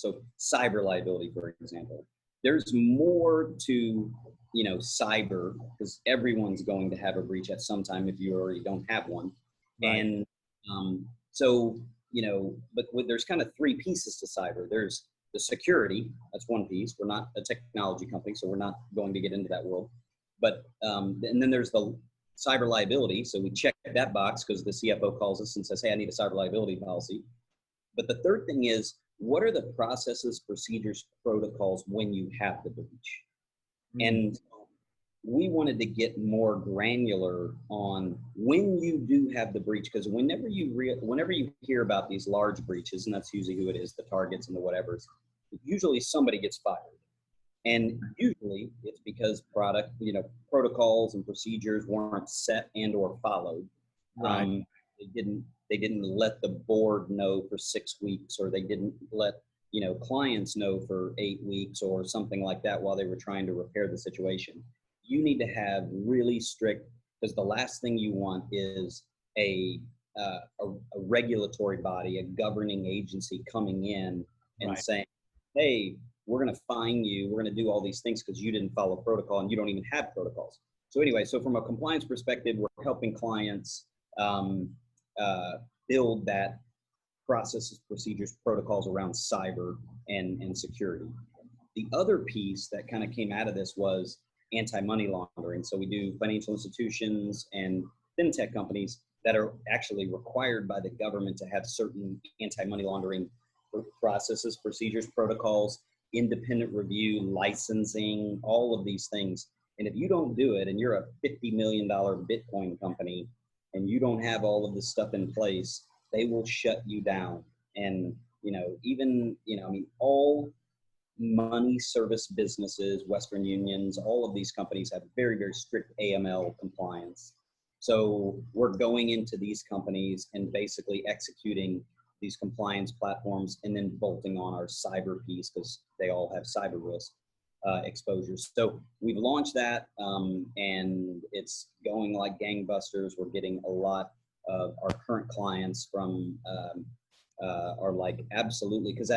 So cyber liability, for example, there's more to, cyber, because everyone's going to have a breach at some time if you already don't have one. Right. And so, there's kind of three pieces to cyber. There's the security. That's one piece. We're not a technology company, so we're not going to get into that world. But, and then there's the cyber liability. So we check that box because the CFO calls us and says, hey, I need a cyber liability policy. But the third thing is, what are the processes, procedures, protocols when you have the breach? And we wanted to get more granular on when you do have the breach, because whenever you hear about these large breaches, and that's usually who it is, the targets and the whatevers, usually somebody gets fired. And usually it's because protocols and procedures weren't set and or followed. Right. They didn't let the board know for 6 weeks, or they didn't let clients know for 8 weeks or something like that while they were trying to repair the situation. You need to have really strict, because the last thing you want is a regulatory body, a governing agency coming in and saying, hey, we're going to fine you, we're going to do all these things because you didn't follow protocol and you don't even have protocols. So anyway, so from a compliance perspective, we're helping clients build that processes, procedures, protocols around cyber and security. The other piece that kind of came out of this was anti-money laundering. So we do financial institutions and fintech companies that are actually required by the government to have certain anti-money laundering processes, procedures, protocols, independent review, licensing, all of these things. And if you don't do it, and you're a $50 million Bitcoin company, and you don't have all of this stuff in place, they will shut you down. And, all money service businesses, Western Unions, all of these companies have very, very strict AML compliance. So we're going into these companies and basically executing these compliance platforms and then bolting on our cyber piece because they all have cyber risk exposures. So we've launched that and it's going like gangbusters. We're getting a lot of our current clients from are like, absolutely, because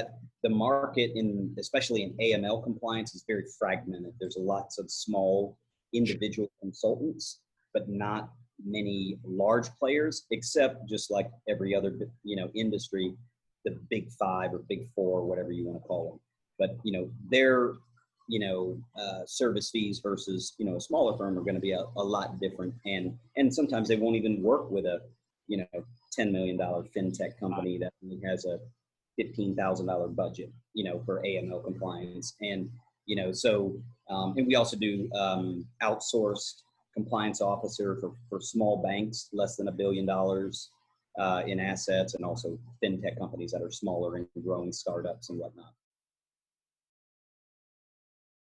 the market especially in AML compliance is very fragmented. There's lots of small individual consultants, but not many large players, except just like every other industry, the big five or big four, whatever you want to call them. But their service fees versus a smaller firm are going to be a lot different, and sometimes they won't even work with a $10 million fintech company that only has a $15,000 budget for AML compliance. And and we also do outsourced compliance officer for small banks, less than $1 billion in assets, and also fintech companies that are smaller and growing startups and whatnot.